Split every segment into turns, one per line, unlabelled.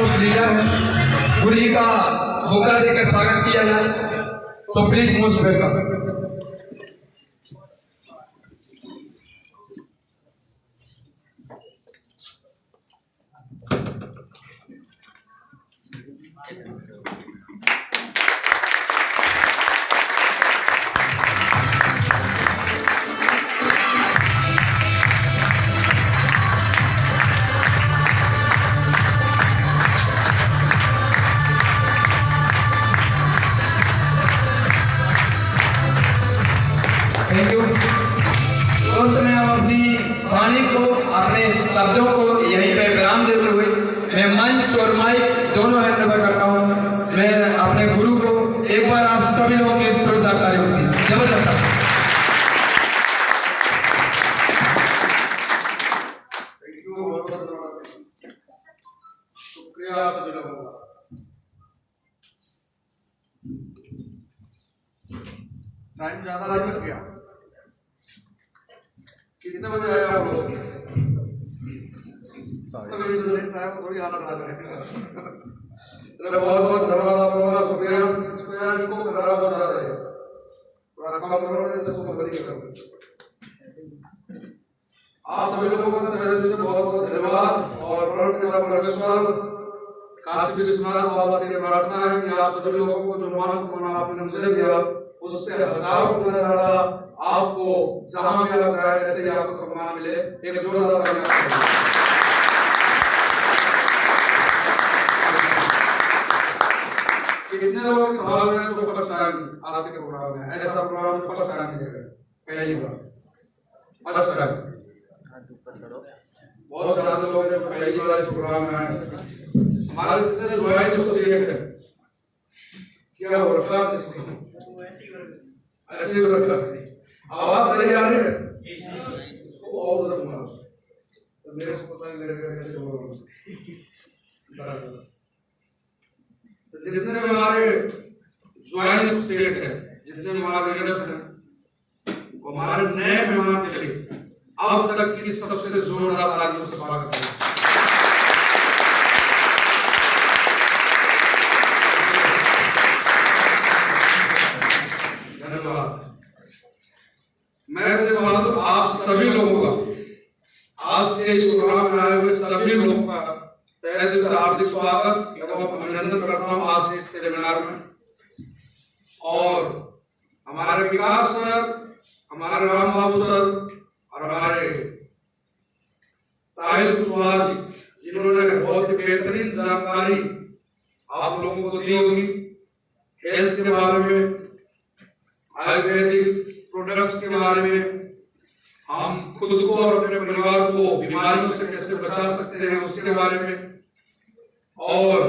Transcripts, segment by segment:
Most leader है, गुरु जी का बुका देकर स्वागत किया जाए। So please most welcome. Thank you. दोस्तों मैं अपनी वाणी को, अपने शब्दों को यहीं पे विराम देते हुए मैं मंच और माइक दोनों हैंड ओवर करता हूँ। मैं अपने गुरु को एक बार आप सभी लोगों की जोरदार ताली होगी जबरदस्त। शुक्रिया सभी लोगों का। टाइम ज्यादा नहीं बच गया। कितने बजे आए आप लोग? थोड़ी हालत खराब है। बहुत बहुत धन्यवाद आप लोगों का, शुक्रिया। इसको यार इनको खराब हो जाता है, थोड़ा कम करो नहीं तो इसको बड़ी करो। आप सभी लोगों का तहे दिल से बहुत बहुत धन्यवाद। और परमपिता परमेश्वर काशी विश्वनाथ बाबा से प्रार्थना है कि आप सभी लोगों को जो मान सम्मान आपने मुझे दिया उससे हजारों गुना ज्यादा आपको जहां भी आप जाए ऐसे ही आपको सम्मान मिले। एक जोरदार तालियां। कितने लोगों के सवाल में जो फर्स्ट टाइम आज के प्रोग्राम में, ऐसा प्रोग्राम फर्स्ट टाइम देख रहे हैं, पहली बार फर्स्ट टाइम। बहुत ज्यादा लोग जो पहली बार इस प्रोग्राम में आए। हमारे जितने ज्वाइन एसोसिएट है, क्या हो रखा जिसको ऐसे ही रखा, आवाज सही आ रही है? वो और उधर मारो तो मेरे को पता नहीं लगेगा कैसे बोल रहा हूँ। तो जितने भी हमारे ज्वाइन एसोसिएट है, जितने भी हमारे लीडर्स हैं, वो हमारे नए मेहमान के लिए अब तक की सबसे जोरदार तालियों से स्वागत करें। मैं धन्यवाद आप सभी लोगों का, आज के इस प्रोग्राम में आए हुए सभी लोगों का तहे दिल से हार्दिक स्वागत एवं अभिनंदन करता हूँ आज के इस सेमिनार में। और हमारे विकास सर, हमारे राम बाबू सर और हमारे साहिल कुशवाहा जी, जिन्होंने बहुत ही बेहतरीन जानकारी आप लोगों को दी होगी हेल्थ के बारे में, आयुर्वेदिक प्रोडक्ट्स के बारे में, हम खुद को और अपने परिवार को बीमारियों से कैसे बचा सकते हैं उसके बारे में। और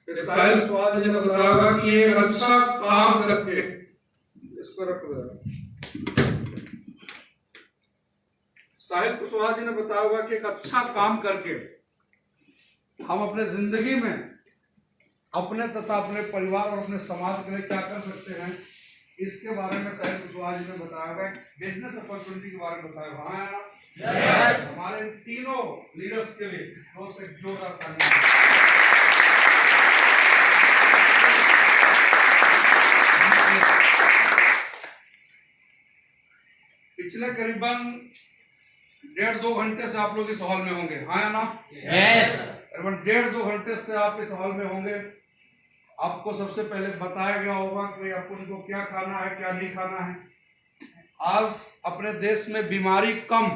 फिर साहिल कुशवाहा जी ने बताया कि एक अच्छा काम करके, इसको रख दो, साहिल कुशवाहा जी ने बताया होगा कि एक अच्छा काम करके हम अपने जिंदगी में अपने तथा अपने परिवार और अपने समाज के लिए क्या कर सकते हैं, इसके बारे में साहिल कुशवाहा जी ने बताया हुआ है। बिजनेस अपॉर्चुनिटी के बारे में बताया हुआ है। हमारे तीनों लीडर्स के लिए दोस्त एक जोरदार तालियां। पिछले करीबन 1.5-2 घंटे से आप लोग इस हॉल में होंगे, हाँ या ना? यस। करीबन 1.5-2 घंटे से आप इस हॉल में होंगे। आपको सबसे पहले बताया गया होगा कि आपको क्या खाना है, क्या नहीं खाना है। आज अपने देश में बीमारी कम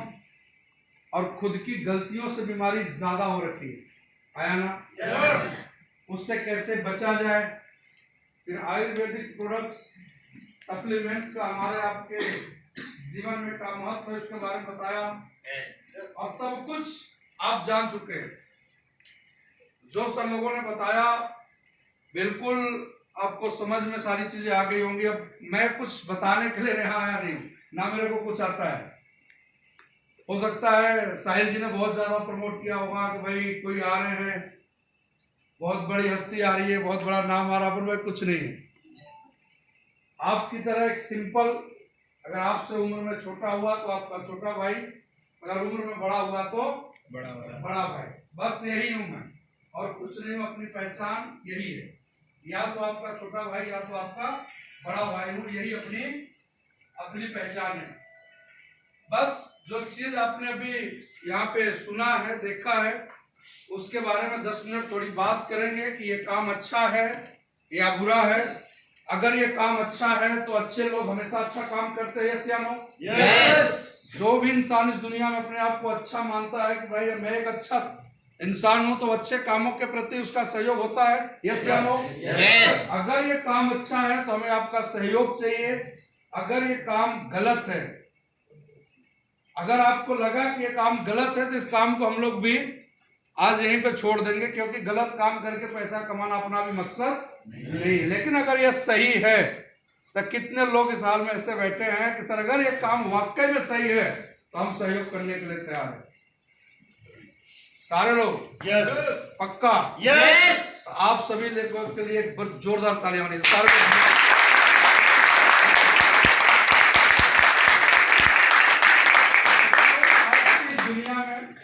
और खुद की गलतियों से बीमारी ज्यादा हो रखी है, आया ना? उससे कैसे बचा जाए, फिर आयुर्वेदिक प्रोडक्ट्स, सप्लीमेंट्स का हमारे आपके जीवन में का महत्व है, इसके बारे में बताया। और सब कुछ आप जान चुके हैं, जो सब लोगों ने बताया बिल्कुल आपको समझ में सारी चीजें आ गई होंगी। अब मैं कुछ बताने के लिए यहाँ आया नहीं, ना मेरे को कुछ आता है। हो सकता है साहिल जी ने बहुत ज्यादा प्रमोट किया होगा कि भाई कोई आ रहे हैं, बहुत बड़ी हस्ती आ रही है, बहुत बड़ा नाम आ रहा, पर भाई कुछ नहीं है। आपकी तरह एक सिंपल, अगर आपसे उम्र में छोटा हुआ तो आपका छोटा भाई, अगर उम्र में बड़ा हुआ तो बड़ा भाई, बस यही हूं मैं। और कुछ नहीं हूँ, अपनी पहचान यही है, या तो आपका छोटा भाई या तो आपका बड़ा भाई हूँ, यही अपनी असली पहचान है। बस जो चीज आपने अभी यहाँ पे सुना है, देखा है, उसके बारे में 10 मिनट थोड़ी बात करेंगे कि ये काम अच्छा है या बुरा है। अगर ये काम अच्छा है तो अच्छे लोग हमेशा अच्छा काम करते हैं, यस या नो? यस। जो भी इंसान इस दुनिया में अपने आप को अच्छा मानता है कि भाई मैं एक अच्छा इंसान हूं, तो अच्छे कामों के प्रति उसका सहयोग होता है, यस या नो? यस। अगर ये काम अच्छा है तो हमें आपका सहयोग चाहिए। अगर ये काम गलत है, अगर आपको लगा कि ये काम गलत है, तो इस काम को हम लोग भी आज यहीं पे छोड़ देंगे, क्योंकि गलत काम करके पैसा कमाना अपना भी मकसद नहीं। लेकिन अगर ये सही है तो कितने लोग इस हाल में ऐसे बैठे हैं कि सर अगर ये काम वाकई में सही है तो हम सहयोग करने के लिए तैयार हैं। सारे लोग
यस।
पक्का?
यस।
तो आप सभी लोगों के लिए एक जोरदार तालियां बनी सारे। दुनिया में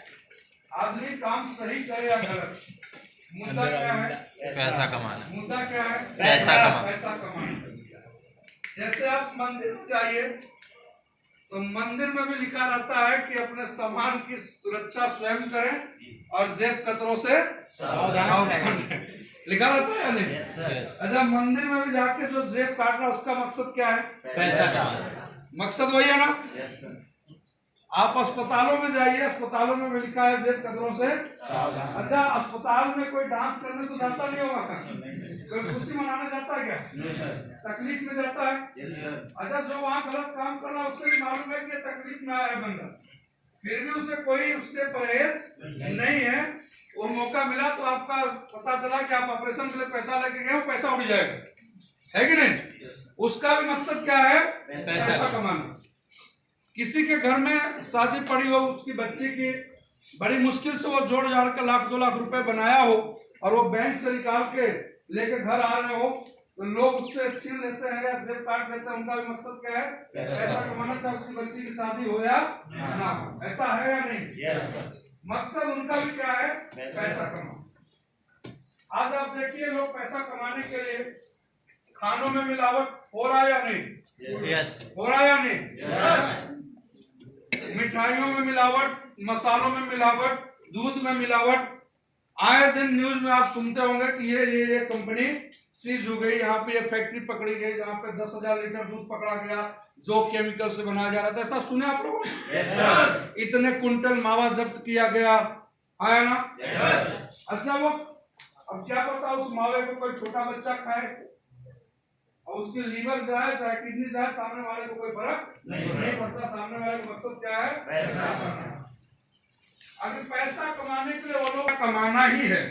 आदमी काम सही करे या गलत, मुद्दा क्या है?
पैसा कमाना।
मुद्दा क्या है?
पैसा कमाना।
पैसा कमाना। जैसे आप मंदिर में जाइए तो मंदिर में भी लिखा रहता है कि अपने सामान की सुरक्षा स्वयं करें और जेब कतरों से सावधान रहें। लिखा रहता है या नहीं? अच्छा, मंदिर में भी जाके जो जेब काट रहा है उसका मकसद क्या है?
पैसा कमाना।
मकसद वही है ना? आप अस्पतालों में जाइए, अस्पतालों में भी लिखा है जेब कतरों से सावधान। अच्छा, अस्पताल में कोई डांस करने तो जाता नहीं होगा, कोई खुशी मनाने जाता है क्या? तकलीफ में जाता है। अच्छा, जो वहाँ गलत काम कर रहा है उससे भी मालूम है कि तकलीफ में आया है बंदा, फिर भी उसे कोई उससे परहेज नहीं है। वो मौका मिला तो आपका पता चला कि आप ऑपरेशन के लिए पैसा लेके गए, वो पैसा उड़ जाएगा, है कि नहीं? उसका भी मकसद क्या है? पैसा कमाना। किसी के घर में शादी पड़ी हो, उसकी बच्ची की, बड़ी मुश्किल से वो जोड़ जाड़ के 1-2 लाख रुपए बनाया हो और वो बैंक से निकाल के लेके घर आ रहे हो, तो लोग उससे छीन लेते हैं या जेब काट लेते हैं। उनका भी मकसद क्या है? पैसा कमाना। चाहे उसकी बच्ची की शादी हो या ना हो, ऐसा है या नहीं?
यस।
मकसद उनका भी क्या है? पैसा कमाना। आज आप देखिए, लोग पैसा कमाने के लिए खानों में मिलावट हो रहा है या नहीं? हो रहा है या नहीं? मिठाइयों में मिलावट, मसालों में मिलावट, दूध में मिलावट। आए दिन न्यूज में आप सुनते होंगे कि ये कंपनी सीज हो गई, यहाँ पे ये फैक्ट्री पकड़ी गई जहाँ पे 10,000 लीटर दूध पकड़ा गया जो केमिकल से बनाया जा रहा था। ऐसा सुने आप लोगों ने? yes, इतने कुंटल मावा जब्त किया गया, आया ना? yes. अच्छा, वो अब क्या पता उस मावे को कोई छोटा बच्चा खाए और उसकी लीवर जाए चाहे किडनी जाए, सामने वाले को कोई फर्क नहीं पड़ता। सामने वाले का मकसद क्या है? पैसा। अगर पैसा कमाने के लिए वो लोग कमाना ही है,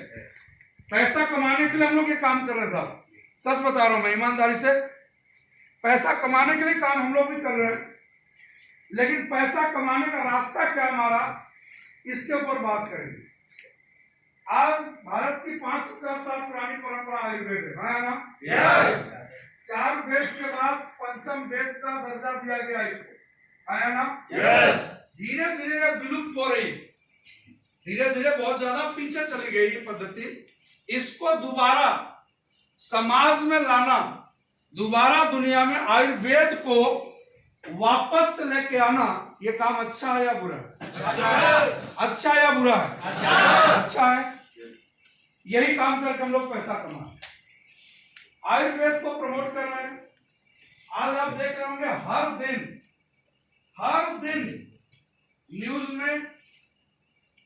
पैसा कमाने के लिए हम लोग ये काम कर रहे हैं साहब, सच बता रहा हूं मैं ईमानदारी से। पैसा कमाने के लिए काम हम लोग भी कर रहे हैं, लेकिन पैसा कमाने का रास्ता क्या हमारा, इसके ऊपर बात करेंगे। आज भारत की 5,000 साल पुरानी परंपरा आयुर्वेद है ना? यस। 4 वेद के बाद 5th वेद का दर्जा दिया गया इसको, आया ना? यस। धीरे धीरे ये विलुप्त हो रही, धीरे धीरे बहुत ज्यादा पीछे चली गई ये पद्धति। इसको दोबारा समाज में लाना, दोबारा दुनिया में आयुर्वेद को वापस से लेके आना, ये काम अच्छा है या बुरा है? अच्छा है या बुरा है? अच्छा है। यही काम करके हम लोग पैसा कमा रहे हैं, आयुर्वेद को प्रमोट कर रहे हैं। आज आप देख रहे होंगे हर दिन न्यूज में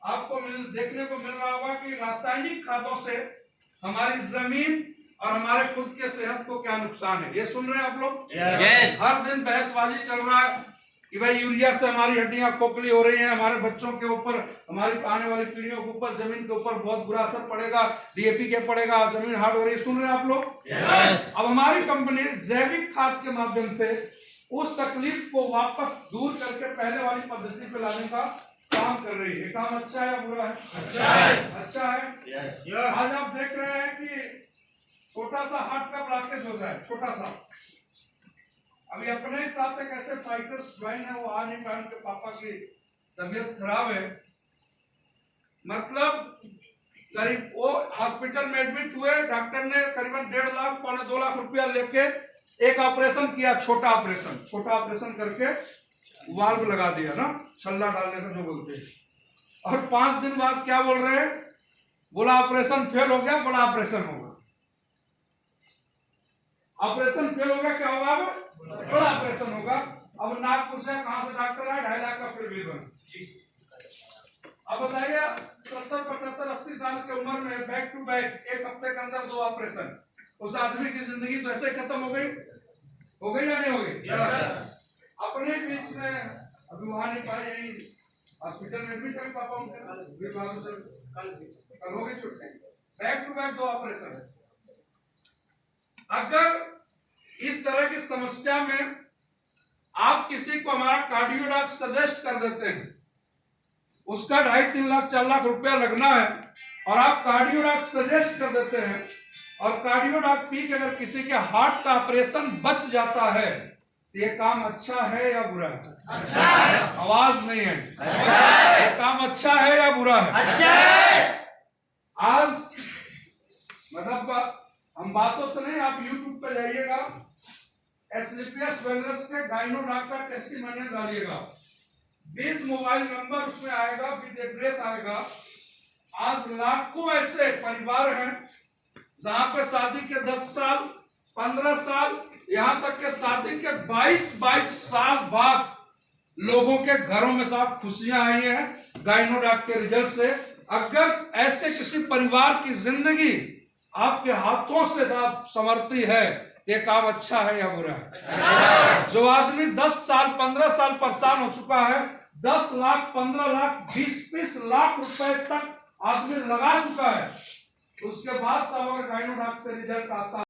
आपको देखने को मिल रहा होगा कि रासायनिक खादों से हमारी जमीन और हमारे खुद के सेहत को क्या नुकसान है, ये सुन रहे हैं आप लोग?
yes.
हर दिन बहसबाजी चल रहा है कि भाई यूरिया से हमारी हड्डियां खोखली हो रही हैं, हमारे बच्चों के ऊपर, हमारी आने वाली पीढ़ियों के ऊपर, जमीन के ऊपर बहुत बुरा असर पड़ेगा, डीएपी के पड़ेगा, जमीन हार्ड हो रही है। सुन रहे हैं आप लोग? yes. अब हमारी कंपनी जैविक खाद के माध्यम से उस तकलीफ को वापस दूर करके पहले वाली पद्धति पे लाने का काम कर रही है। काम अच्छा है या बुरा है? अच्छा है। अच्छा है। yes. आज आप देख रहे हैं कि छोटा सा हार्ट का ब्लॉकेज हो जाए, छोटा सा, अभी अपने हिसाब से कैसे फाइटर्स ज्वाइन है, वो आ नहीं पाए, उनके पापा की तबीयत खराब है। मतलब करीब वो हॉस्पिटल में एडमिट हुए, डॉक्टर ने करीबन 1.5 लाख पौने 2 लाख रुपया लेके एक ऑपरेशन किया, छोटा ऑपरेशन करके वाल्व लगा दिया ना, छल्ला डालने का जो बोलते हैं। और 5 दिन बाद क्या बोल रहे हैं, बोला ऑपरेशन फेल हो गया, बड़ा ऑपरेशन होगा। ऑपरेशन फेल हो गया, क्या होगा, बड़ा ऑपरेशन होगा। अब नागपुर से कहां से डॉक्टर आए, 2.5 लाख का फिर बिल बना। अब बताइए 70, 75, 80 साल की उम्र में बैक टू बैक 1 हफ्ते के अंदर 2 ऑपरेशन, उस आदमी की जिंदगी तो ऐसे खत्म हो गई या नहीं हो गई? अपने बीच में अभी वहां नहीं पाए, यही हॉस्पिटल में भी कल पापा उनके कल हो गई छुट्टी, बैक टू बैक 2 ऑपरेशन। अगर इस तरह की समस्या में आप किसी को हमारा कार्डियोडॉक्ट सजेस्ट कर देते हैं, उसका 2.5-3 लाख 4 लाख रुपया लगना है, और आप कार्डियोडॉक्ट सजेस्ट कर देते हैं, और कार्डियोडॉक्ट पी के अगर किसी के हार्ट का ऑपरेशन बच जाता है, तो ये काम अच्छा है या बुरा है? अच्छा है। आवाज नहीं है, अच्छा है। ये काम अच्छा है या बुरा है? अच्छा है। आज मतलब हम बातों से नहीं, आप YouTube पे जाइएगा, एस्क्लेपियस वेलनेस के गायनोडॉक्ट का टेस्टिमोनियल डालिएगा, विद मोबाइल नंबर उसमें आएगा, विद एड्रेस आएगा। आज लाखों ऐसे परिवार हैं जहां पे शादी के 10 साल 15 साल, यहां तक के शादी के 22 साल बाद लोगों के घरों में साफ खुशियां आई हैं गायनोडॉक्ट के रिजल्ट से। अगर ऐसे किसी परिवार की जिंदगी आपके हाथों से साफ संवरती है, ये काम अच्छा है या बुरा है? जो आदमी 10 साल 15 साल परेशान हो चुका है, 10 लाख 15 लाख 20 लाख रुपए तक आदमी लगा चुका है, उसके बाद तब अगर गायनोडॉक्ट से रिजल्ट आता